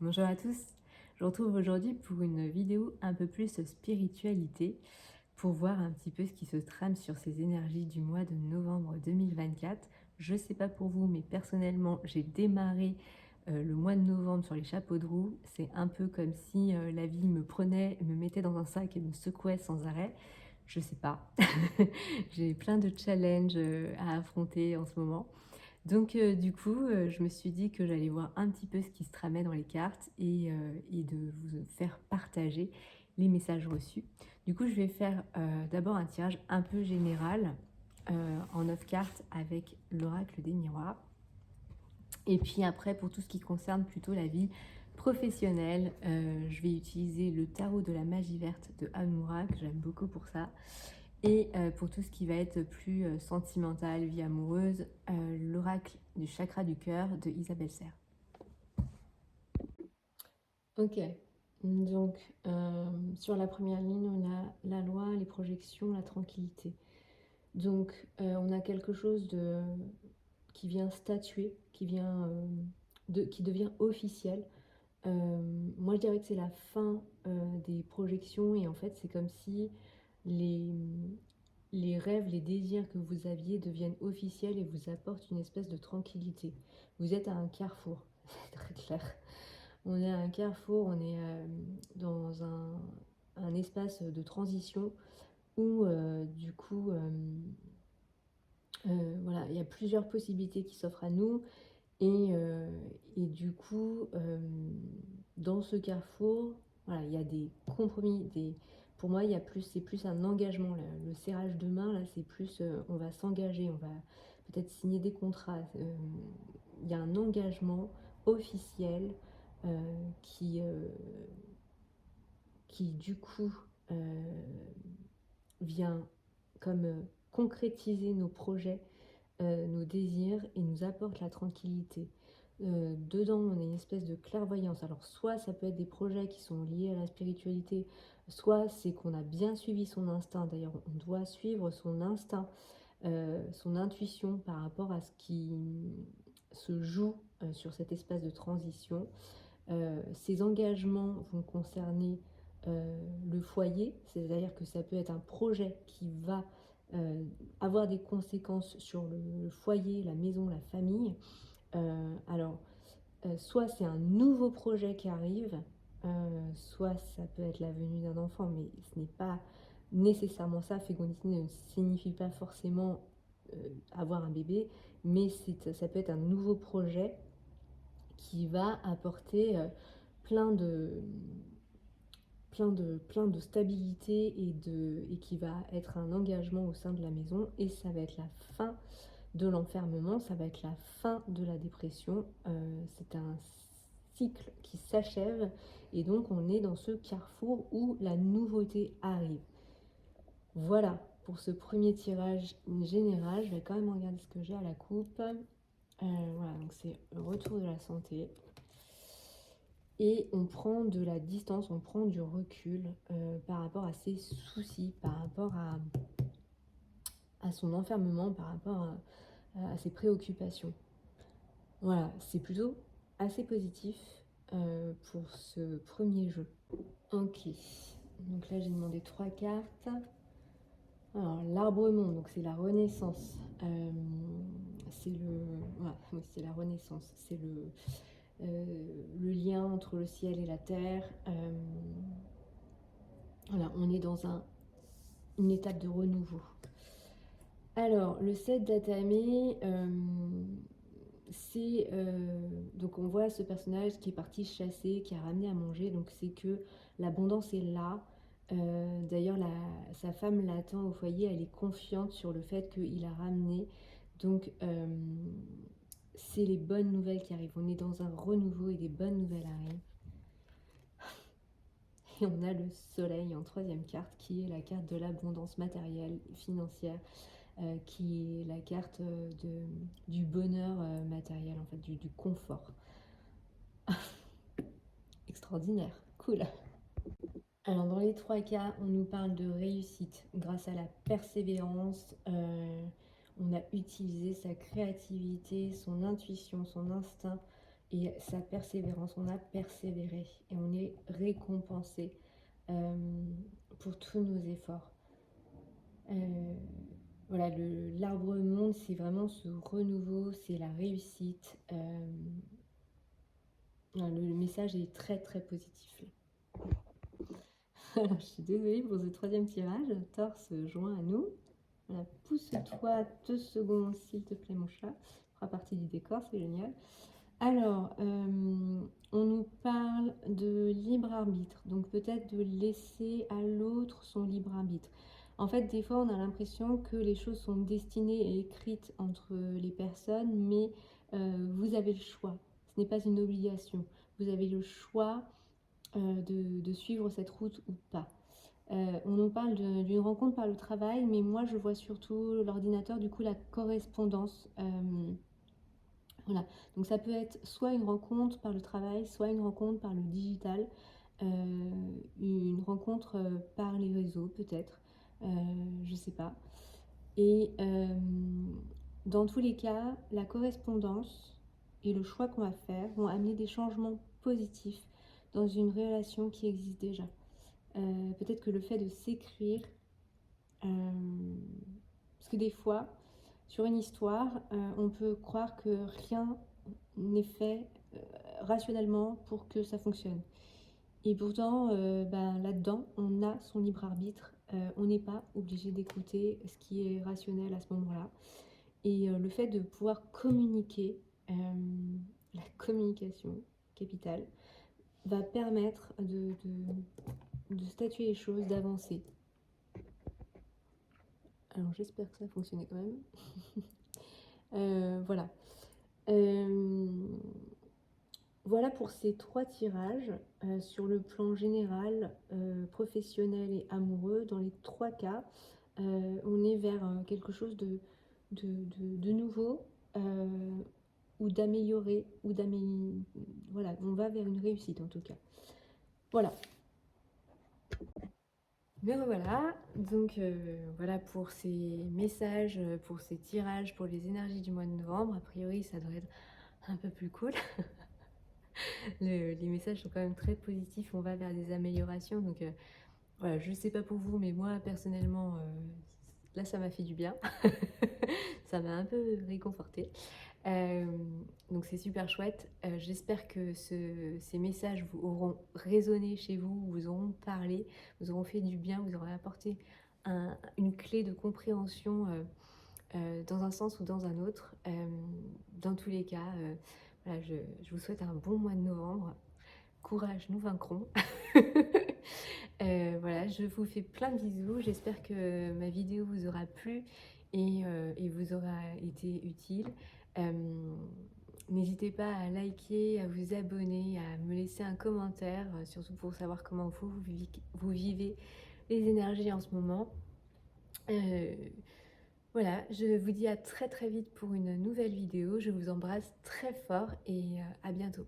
Bonjour à tous, je vous retrouve aujourd'hui pour une vidéo un peu plus spiritualité, pour voir un petit peu ce qui se trame sur ces énergies du mois de novembre 2024. Je sais pas pour vous, mais personnellement, j'ai démarré le mois de novembre sur les chapeaux de roue. C'est un peu comme si la vie me prenait, me mettait dans un sac et me secouait sans arrêt. Je sais pas. J'ai plein de challenges à affronter en ce moment. Donc du coup, je me suis dit que j'allais voir un petit peu ce qui se tramait dans les cartes et de vous faire partager les messages reçus. Du coup, je vais faire d'abord un tirage un peu général en 9 cartes avec l'oracle des miroirs. Et puis après, pour tout ce qui concerne plutôt la vie professionnelle, je vais utiliser le tarot de la magie verte de Amoura, que j'aime beaucoup pour ça. Et pour tout ce qui va être plus sentimental, vie amoureuse, l'oracle du chakra du cœur de Isabelle Serre. Ok, donc sur la première ligne, on a la loi, les projections, la tranquillité. Donc on a quelque chose qui vient statuer, qui devient officiel. Moi je dirais que c'est la fin des projections et en fait c'est comme si les, les rêves, les désirs que vous aviez deviennent officiels et vous apportent une espèce de tranquillité. Vous êtes à un carrefour, c'est très clair. On est à un carrefour, on est dans un espace de transition où du coup, voilà, il y a plusieurs possibilités qui s'offrent à nous et du coup, dans ce carrefour, voilà, il y a des compromis, pour moi, c'est plus un engagement. Là. Le serrage de main, là, c'est plus, on va s'engager, on va peut-être signer des contrats. Il y a un engagement officiel qui, du coup, vient comme concrétiser nos projets, nos désirs et nous apporte la tranquillité. Dedans, on a une espèce de clairvoyance. Alors, soit ça peut être des projets qui sont liés à la spiritualité, soit c'est qu'on a bien suivi son instinct. D'ailleurs, on doit suivre son instinct, son intuition par rapport à ce qui se joue sur cet espace de transition. Ces engagements vont concerner le foyer, c'est-à-dire que ça peut être un projet qui va avoir des conséquences sur le foyer, la maison, la famille. Alors, soit c'est un nouveau projet qui arrive, soit ça peut être la venue d'un enfant, mais ce n'est pas nécessairement ça. Fécondité ne signifie pas forcément avoir un bébé, mais ça peut être un nouveau projet qui va apporter plein de, plein de stabilité et qui va être un engagement au sein de la maison. Et ça va être la fin de l'enfermement, ça va être la fin de la dépression. C'est un cycle qui s'achève et donc on est dans ce carrefour où la nouveauté arrive. Voilà pour ce premier tirage général. Je vais quand même regarder ce que j'ai à la coupe. Voilà, donc c'est le retour de la santé. Et on prend de la distance, on prend du recul par rapport à ses soucis, par rapport à son enfermement, par rapport à ses préoccupations. Voilà, c'est plutôt assez positif pour ce premier jeu. Ok, donc là j'ai demandé 3 cartes. Alors l'arbre-monde, donc c'est la renaissance. C'est le, voilà, oui, c'est la renaissance. C'est le lien entre le ciel et la terre. Voilà, on est dans une étape de renouveau. Alors, le 7 d'Atame, c'est... donc on voit ce personnage qui est parti chasser, qui a ramené à manger, donc c'est que l'abondance est là. D'ailleurs, sa femme l'attend au foyer, elle est confiante sur le fait qu'il a ramené. Donc, c'est les bonnes nouvelles qui arrivent. On est dans un renouveau et des bonnes nouvelles arrivent. Et on a le soleil en 3e carte, qui est la carte de l'abondance matérielle, financière, qui est la carte du bonheur matériel, en fait, du confort. Extraordinaire, cool. Alors dans les 3 cas, on nous parle de réussite grâce à la persévérance. On a utilisé sa créativité, son intuition, son instinct et sa persévérance. On a persévéré et on est récompensé pour tous nos efforts. Voilà, l'arbre monde, c'est vraiment ce renouveau, c'est la réussite. Le message est très très positif. Alors, je suis désolée pour ce troisième tirage. Thor se joint à nous. Voilà, pousse-toi 2 secondes, s'il te plaît, mon chat. Ça fera partie du décor, c'est génial. Alors, on nous parle de libre arbitre, donc peut-être de laisser à l'autre son libre arbitre. En fait, des fois, on a l'impression que les choses sont destinées et écrites entre les personnes, mais vous avez le choix. Ce n'est pas une obligation. Vous avez le choix de suivre cette route ou pas. On nous parle d'une rencontre par le travail, mais moi, je vois surtout l'ordinateur, du coup, la correspondance. Voilà, donc ça peut être soit une rencontre par le travail, soit une rencontre par le digital, une rencontre par les réseaux peut-être, je sais pas. Et dans tous les cas, la correspondance et le choix qu'on va faire vont amener des changements positifs dans une relation qui existe déjà. Peut-être que le fait de s'écrire, parce que des fois, sur une histoire, on peut croire que rien n'est fait rationnellement pour que ça fonctionne. Et pourtant, là-dedans, on a son libre arbitre. On n'est pas obligé d'écouter ce qui est rationnel à ce moment-là. Et le fait de pouvoir communiquer, la communication capitale, va permettre de statuer les choses, d'avancer. Alors j'espère que ça a fonctionné quand même. Voilà. Voilà pour ces 3 tirages sur le plan général, professionnel et amoureux. Dans les 3 cas, on est vers quelque chose de nouveau ou d'amélioré, voilà, on va vers une réussite en tout cas. Voilà. Mais voilà, donc voilà pour ces messages, pour ces tirages, pour les énergies du mois de novembre. A priori, ça devrait être un peu plus cool. Les messages sont quand même très positifs, on va vers des améliorations. Donc voilà, je sais pas pour vous, mais moi personnellement, là ça m'a fait du bien. Ça m'a un peu réconforté. Donc c'est super chouette. J'espère que ces messages vous auront résonné chez vous, vous auront parlé, vous auront fait du bien, vous auront apporté une clé de compréhension dans un sens ou dans un autre. Dans tous les cas, voilà, je vous souhaite un bon mois de novembre. Courage, nous vaincrons. Voilà, je vous fais plein de bisous. J'espère que ma vidéo vous aura plu et vous aura été utile. N'hésitez pas à liker, à vous abonner, à me laisser un commentaire, surtout pour savoir comment vous vivez les énergies en ce moment. Voilà, je vous dis à très très vite pour une nouvelle vidéo. Je vous embrasse très fort et à bientôt.